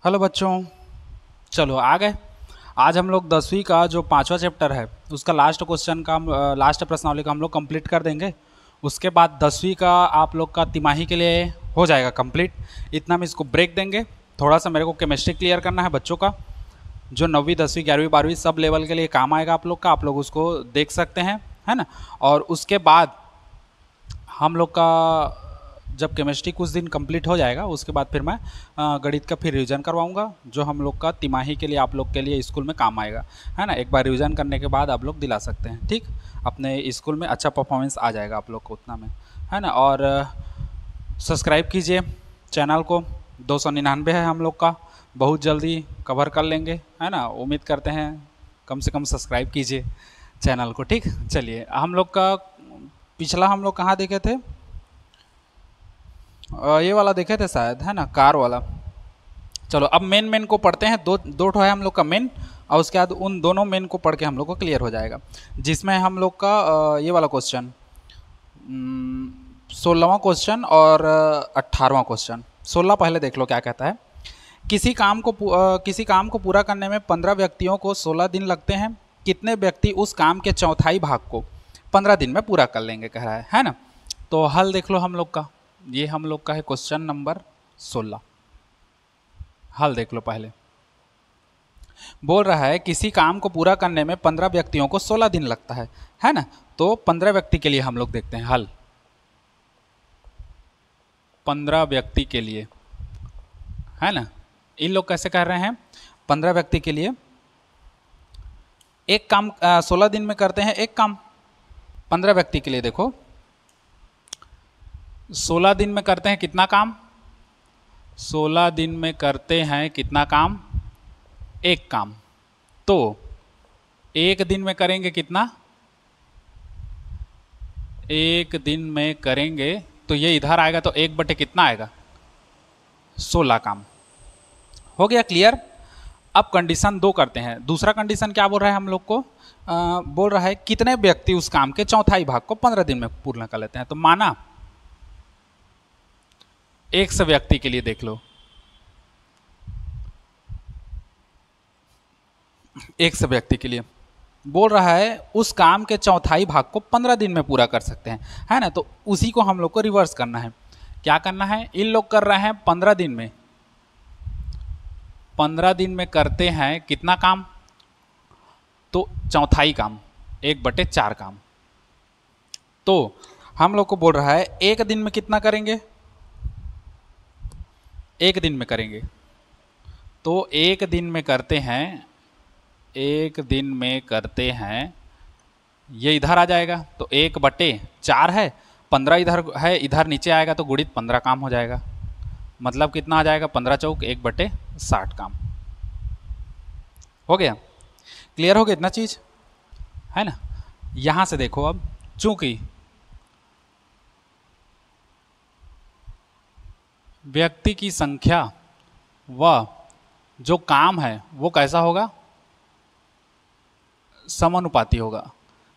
Hello बच्चों, चलो आ गए। आज हम लोग 10वीं का जो 5वां चैप्टर है उसका लास्ट क्वेश्चन का लास्ट प्रश्नावली का हम लोग कंप्लीट कर देंगे। उसके बाद 10वीं का आप लोग का तिमाही के लिए हो जाएगा कंप्लीट। इतना में इसको ब्रेक देंगे। थोड़ा सा मेरे को केमिस्ट्री क्लियर करना है बच्चों का, जो 9वीं 10वीं 11वीं 12वीं सब लेवल के लिए काम आएगा आप लोग का। आप लोग उसको देख सकते हैं, है ना। और उसके बाद हम लोग का जब केमिस्ट्री कुछ दिन कंप्लीट हो जाएगा उसके बाद फिर मैं गणित का फिर रिवीजन करवाऊंगा, जो हम लोग का तिमाही के लिए आप लोग के लिए स्कूल में काम आएगा, है ना। एक बार रिवीजन करने के बाद आप लोग दिला सकते हैं, ठीक। अपने स्कूल में अच्छा परफॉर्मेंस आ जाएगा आप लोग को उतना में, है ना। और सब्सक्राइब कीजिए चैनल को। 299 है हम लोग का, बहुत जल्दी कवर कर लेंगे, है ना। उम्मीद करते हैं कम से कम सब्सक्राइब कीजिए चैनल को, ठीक। चलिए, हम लोग का पिछला हम लोग कहाँ देखे थे, ये वाला देखे थे शायद, है ना, कार वाला। चलो अब मेन मेन को पढ़ते हैं। दो दो ठो है हम लोग का मेन, और उसके बाद उन दोनों मेन को पढ़ के हम लोग को क्लियर हो जाएगा। जिसमें हम लोग का ये वाला क्वेश्चन 16वां क्वेश्चन और 18वां क्वेश्चन। 16 पहले देख लो क्या कहता है। किसी काम को पूरा करने में 15 व्यक्तियों को 16 दिन लगते हैं। कितने व्यक्ति उस काम के चौथाई भाग को 15 दिन में पूरा कर लेंगे, कह रहा है ना। तो हल देख लो हम लोग का। ये हम लोग का है क्वेश्चन नंबर 16। हल देख लो पहले। बोल रहा है किसी काम को पूरा करने में 15 व्यक्तियों को 16 दिन लगता है ना। तो 15 व्यक्ति के लिए हम लोग देखते हैं हल। 15 व्यक्ति के लिए, है ना। इन लोग कैसे कर रहे हैं, 15 व्यक्ति के लिए एक काम 16 दिन में करते हैं एक काम। 15 व्यक्ति के लिए देखो 16 दिन में करते हैं कितना काम, 16 दिन में करते हैं कितना काम, एक काम। तो एक दिन में करेंगे कितना, एक दिन में करेंगे तो ये इधर आएगा तो 1/, कितना आएगा, 16 काम। हो गया क्लियर। अब कंडीशन 2 करते हैं। दूसरा कंडीशन क्या बोल रहा है हम लोग को, बोल रहा है कितने व्यक्ति उस काम के चौथाई भाग को 15 दिन में पूर्ण कर लेते हैं। तो माना 100 व्यक्ति के लिए देख लो, 100 व्यक्ति के लिए बोल रहा है उस काम के चौथाई भाग को 15 दिन में पूरा कर सकते हैं, है ना। तो उसी को हम लोग को रिवर्स करना है। क्या करना है, इन लोग कर रहे हैं 15 दिन में, 15 दिन में करते हैं कितना काम, तो चौथाई काम, 1/4 काम। तो हम लोग को बोल रहा है एक दिन में कितना करेंगे, एक दिन में करेंगे। तो एक दिन में करते हैं, एक दिन में करते हैं, ये इधर आ जाएगा तो 1/4 है, 15 इधर है, इधर नीचे आएगा तो गुणित 15 काम हो जाएगा। मतलब कितना आ जाएगा, 15 चौक 1/60 काम। हो गया, क्लियर हो गया इतना चीज, है ना। यहां से देखो अब, चूंकि व्यक्ति की संख्या व जो काम है वो कैसा होगा, समानुपाती होगा।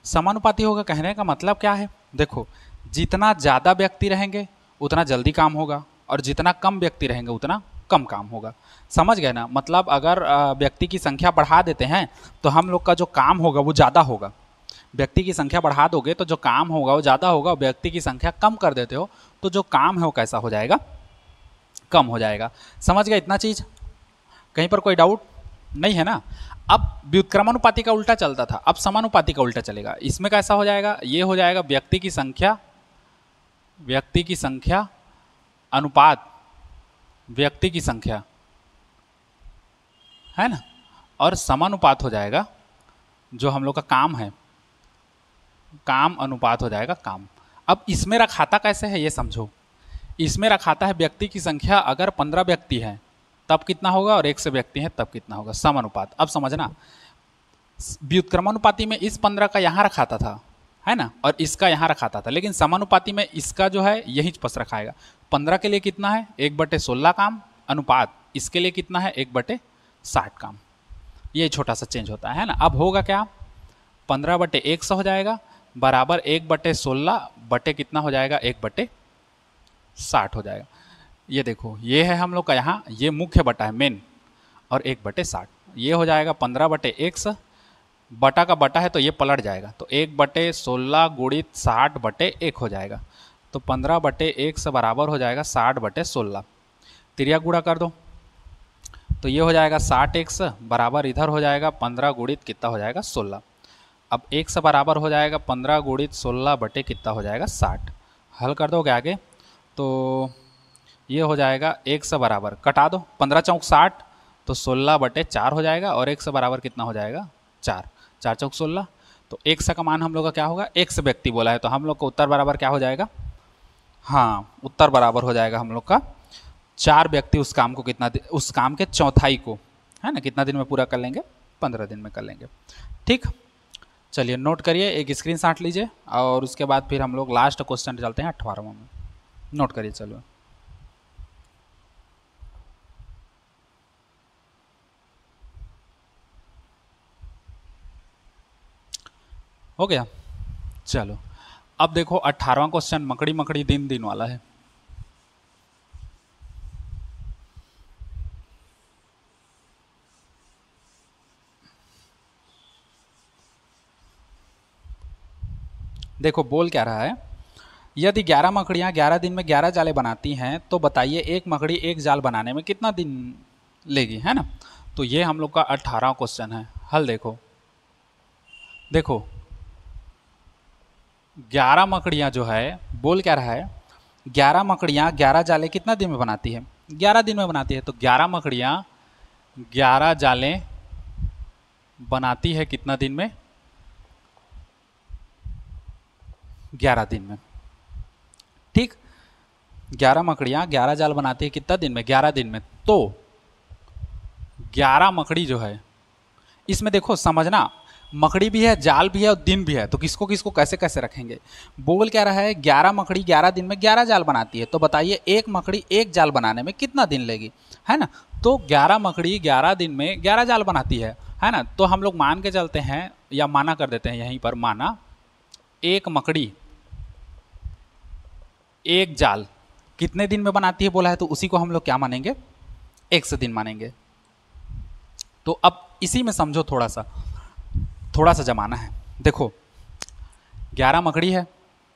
समानुपाती होगा कहने का मतलब क्या है, देखो जितना ज़्यादा व्यक्ति रहेंगे उतना जल्दी काम होगा, और जितना कम व्यक्ति रहेंगे उतना कम काम होगा। समझ गए ना। मतलब अगर व्यक्ति की संख्या बढ़ा देते हैं तो हम लोग का जो काम होगा वो ज़्यादा होगा। व्यक्ति की संख्या बढ़ा दोगे तो जो काम होगा वो ज़्यादा होगा। व्यक्ति की संख्या कम कर देते हो तो जो काम है वो कैसा हो जाएगा, कम हो जाएगा। समझ गए इतना चीज़, कहीं पर कोई डाउट नहीं है ना। अब व्युत्क्रमानुपाती का उल्टा चलता था, अब समानुपाती का उल्टा चलेगा। इसमें कैसा हो जाएगा, ये हो जाएगा व्यक्ति की संख्या अनुपात व्यक्ति की संख्या, है ना। और समानुपात हो जाएगा जो हम लोग का काम है, काम अनुपात हो जाएगा काम। अब इसमें रखाता कैसे है ये समझो। इसमें रखाता है व्यक्ति की संख्या अगर 15 व्यक्ति है तब कितना होगा, और 100 व्यक्ति हैं तब कितना होगा, समानुपात। अब समझना, व्युत्क्रमानुपाती में इस 15 का यहाँ रखाता था, है ना, और इसका यहाँ रखाता था। लेकिन समानुपाती में इसका जो है यही पस रखाएगा। 15 के लिए कितना है, 1/16 काम, अनुपात इसके लिए कितना है, 1/60 काम। ये छोटा सा चेंज होता है ना। अब होगा क्या, 15/100 हो जाएगा बराबर 1/16 बटे कितना हो जाएगा, 1/60 हो जाएगा। ये देखो ये है हम लोग का यहाँ, ये मुख्य बटा है मेन, और 1/60। ये हो जाएगा 15/x, बटा का बटा है तो ये पलट जाएगा, तो 1/16 गुणित 60/1 हो जाएगा। तो 15/x बराबर हो जाएगा 60/16। तिरिया गुणा कर दो तो ये हो जाएगा 60x बराबर इधर हो जाएगा 15 गुणित कितना हो जाएगा 16। अब x बराबर हो जाएगा 15 गुणित 16 बटे कितना हो जाएगा 60। हल कर दोगे आगे तो ये हो जाएगा x बराबर कटा दो 15 चौक 60 तो 16/4 हो जाएगा और x बराबर कितना हो जाएगा 4, 4 चौक 16। तो x का मान हम लोग का क्या होगा, x व्यक्ति बोला है तो हम लोग को उत्तर बराबर क्या हो जाएगा, हाँ उत्तर बराबर हो जाएगा हम लोग का 4 व्यक्ति उस काम को कितना, उस काम के चौथाई को, है ना, कितना दिन में पूरा कर लेंगे, 15 दिन में कर लेंगे। ठीक, चलिए नोट करिए, एक स्क्रीनशॉट लीजिए और उसके बाद फिर हम लोग लास्ट क्वेश्चन चलते हैं 18वां में। नोट करिए, चलो हो गया। चलो अब देखो 18वां क्वेश्चन मकड़ी मकड़ी दिन दिन वाला है। देखो बोल क्या रहा है, यदि 11 मकड़ियां 11 दिन में 11 जाले बनाती हैं तो बताइए एक मकड़ी एक जाल बनाने में कितना दिन लेगी, है ना। तो ये हम लोग का 18वां क्वेश्चन है। हल देखो, देखो 11 मकड़ियां जो है, बोल क्या रहा है, 11 मकड़ियां 11 जाले कितना दिन में बनाती है, 11 दिन में बनाती है। तो 11 मकड़ियां 11 जाले बनाती है कितना दिन में, 11 दिन में। ठीक, 11 मकड़ियां 11 जाल बनाती है कितना दिन में, 11 दिन में। तो 11 मकड़ी जो है, इसमें देखो समझना, मकड़ी भी है जाल भी है और दिन भी है, तो किसको किसको कैसे कैसे रखेंगे। बोल क्या रहा है, 11 मकड़ी 11 दिन में 11 जाल बनाती है तो बताइए एक मकड़ी एक जाल बनाने में कितना दिन लेगी, है ना। तो 11 मकड़ी 11 दिन में 11 जाल बनाती है ना। तो हम लोग मान के चलते हैं या माना कर देते हैं यहीं पर, माना एक मकड़ी एक जाल कितने दिन में बनाती है बोला है, तो उसी को हम लोग क्या मानेंगे, 100 दिन मानेंगे। तो अब इसी में समझो थोड़ा सा जमाना है। देखो 11 मकड़ी है,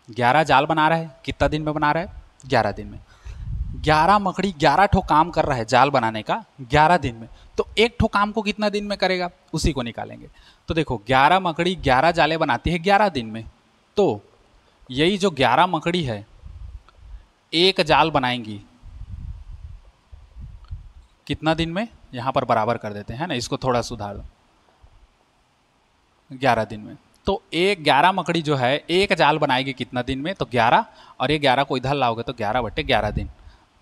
11 जाल बना रहा है, कितना दिन में बना रहा है, 11 दिन में। 11 मकड़ी 11 ठो काम कर रहा है जाल बनाने का 11 दिन में, तो एक ठो काम को कितना दिन में करेगा, उसी को निकालेंगे। तो देखो 11 मकड़ी 11 जाले बनाती है 11 दिन में, तो यही जो 11 मकड़ी है एक जाल बनाएंगी कितना दिन में, यहां पर बराबर कर देते हैं ना, इसको थोड़ा सुधार दो, 11 दिन में। तो एक 11 मकड़ी जो है एक जाल बनाएगी कितना दिन में, तो 11, और ये 11 को इधर लाओगे तो 11/11 दिन,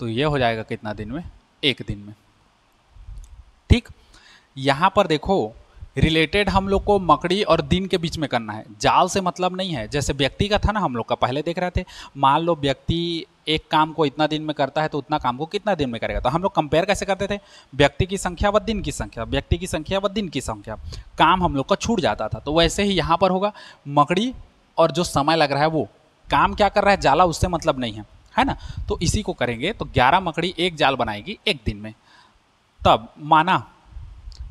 तो ये हो जाएगा कितना दिन में, 1 दिन में। ठीक, यहां पर देखो रिलेटेड हम लोग को मकड़ी और दिन के बीच में करना है, जाल से मतलब नहीं है। जैसे व्यक्ति का था ना, हम लोग का पहले देख रहे थे, मान लो व्यक्ति एक काम को इतना दिन में करता है तो उतना काम को कितना दिन में करेगा, तो हम लोग कंपेयर कैसे करते थे, व्यक्ति की संख्या व दिन की संख्या, व्यक्ति की संख्या व दिन की संख्या, काम हम लोग का छूट जाता था। तो वैसे ही यहाँ पर होगा, मकड़ी और जो समय लग रहा है वो काम क्या कर रहा है, जाला उससे मतलब नहीं है ना। तो इसी को करेंगे, तो 11 मकड़ी एक जाल बनाएगी 1 दिन में। तब माना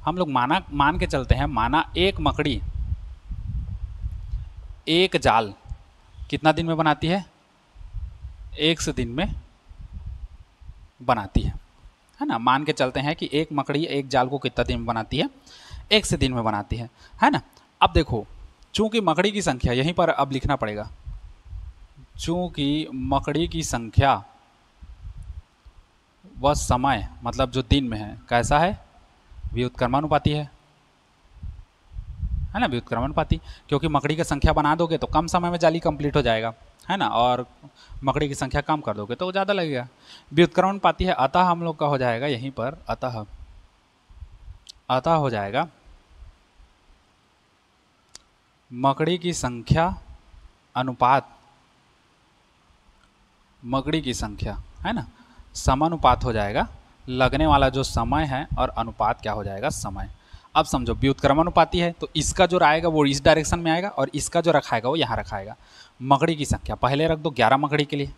हम लोग मान के चलते हैं, माना एक मकड़ी एक जाल कितना दिन में बनाती है, 100 दिन में बनाती है ना। मान के चलते हैं कि एक मकड़ी एक जाल को कितना दिन में बनाती है, 100 दिन में बनाती है ना। अब देखो चूंकि मकड़ी की संख्या यहीं पर अब लिखना पड़ेगा, चूंकि मकड़ी की संख्या व समय मतलब जो दिन में है कैसा है, व्युत्क्रमानुपाती है ना, व्युत्क्रमानुपाती। क्योंकि मकड़ी की संख्या बना दोगे तो कम समय में जाली कंप्लीट हो जाएगा, है ना, और मकड़ी की संख्या कम कर दोगे तो ज़्यादा लगेगा, व्युत्क्रमानुपाती है। अतः हम लोग का हो जाएगा यहीं पर, अतः हो जाएगा मकड़ी की संख्या अनुपात मकड़ी की संख्या, है ना, समानुपात हो जाएगा, लगने वाला जो समय है और अनुपात क्या हो जाएगा, समय। अब समझो व्युत्क्रमानुपाती है तो इसका जो आएगा वो इस डायरेक्शन में आएगा और इसका जो रखाएगा वो यहाँ रखाएगा। मकड़ी की संख्या पहले रख दो 11 मकड़ी के लिए।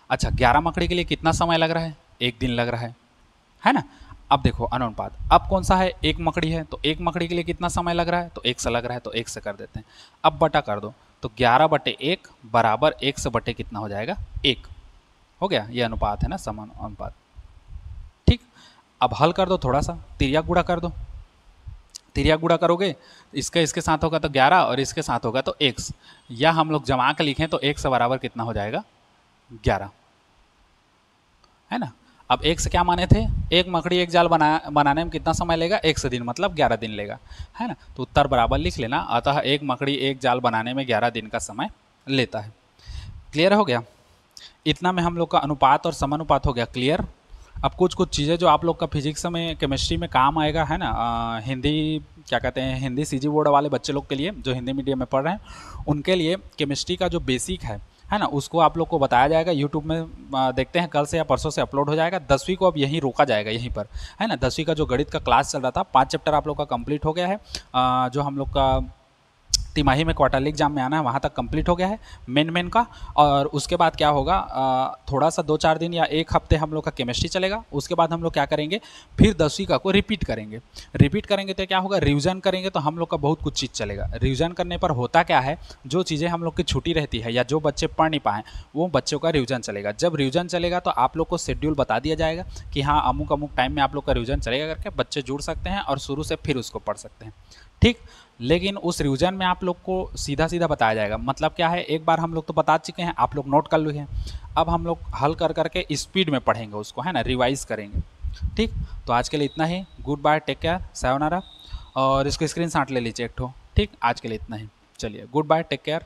अच्छा 11 मकड़ी के लिए कितना समय लग रहा है, 1 दिन लग रहा है ना। अब देखो अनुपात, अब कौन सा है, एक मकड़ी है तो एक मकड़ी के लिए कितना समय लग रहा है, तो एक से लग रहा है तो एक से कर देते हैं। अब बटा कर दो, तो 11/1 बराबर 1 से बटे कितना हो जाएगा, 1 हो गया। ये अनुपात है ना, समान अनुपात। ठीक, अब हल कर दो, थोड़ा सा तिर्यक गुणा कर दो। तिर्यक गुणा करोगे, इसका इसके साथ होगा तो 11 और इसके साथ होगा तो x, या हम लोग जमा के लिखें तो x बराबर कितना हो जाएगा, 11, है ना। अब एक से क्या माने थे, एक मकड़ी एक जाल बनाने में कितना समय लेगा, 1 दिन, मतलब 11 दिन लेगा, है ना। तो उत्तर बराबर लिख लेना, अतः एक मकड़ी एक जाल बनाने में 11 दिन का समय लेता है। क्लियर हो गया, इतना में हम लोग का अनुपात और समानुपात हो गया क्लियर। अब कुछ कुछ चीज़ें जो आप लोग का फिजिक्स में, केमिस्ट्री में काम आएगा, है ना, हिंदी क्या कहते हैं, हिंदी सीजी बोर्ड वाले बच्चे लोग के लिए जो हिंदी मीडियम में पढ़ रहे हैं, उनके लिए केमिस्ट्री का जो बेसिक है ना, उसको आप लोग को बताया जाएगा यूट्यूब में। देखते हैं कल से या परसों से अपलोड हो जाएगा। 10वीं को अब यहीं रोका जाएगा, यहीं पर, है ना। 10वीं का जो गणित का क्लास चल रहा था, 5 चैप्टर आप लोग का कंप्लीट हो गया है। जो हम लोग का तिमाही में क्वार्टरली एग्जाम में आना है वहाँ तक कंप्लीट हो गया है मेन का। और उसके बाद क्या होगा, थोड़ा सा 2-4 दिन या 1 हफ्ते हम लोग का केमिस्ट्री चलेगा। उसके बाद हम लोग क्या करेंगे, फिर 10वीं का को रिपीट करेंगे। रिपीट करेंगे तो क्या होगा, रिवीजन करेंगे तो हम लोग का बहुत कुछ चीज़ चलेगा। रिवीजन करने पर होता क्या है, जो चीज़ें हम लोग की छुट्टी रहती है या जो बच्चे पढ़ नहीं पाएँ, वो बच्चों का रिवीजन चलेगा। जब रिवीजन चलेगा तो आप लोग को शेड्यूल बता दिया जाएगा कि हाँ अमुक अमुक टाइम में आप लोग का रिवीजन चलेगा करके बच्चे जुड़ सकते हैं और शुरू से फिर उसको पढ़ सकते हैं। ठीक, लेकिन उस रिवीजन में आप लोग को सीधा सीधा बताया जाएगा। मतलब क्या है, एक बार हम लोग तो बता चुके हैं, आप लोग नोट कर लिए हैं, अब हम लोग हल कर करके स्पीड में पढ़ेंगे उसको, है ना, रिवाइज करेंगे। ठीक, तो आज के लिए इतना ही। Good bye, take care, sayonara. और इसको स्क्रीनशॉट ले लीजिए एक ठो। ठीक, आज के लिए इतना ही। चलिए, गुड बाय, टेक केयर।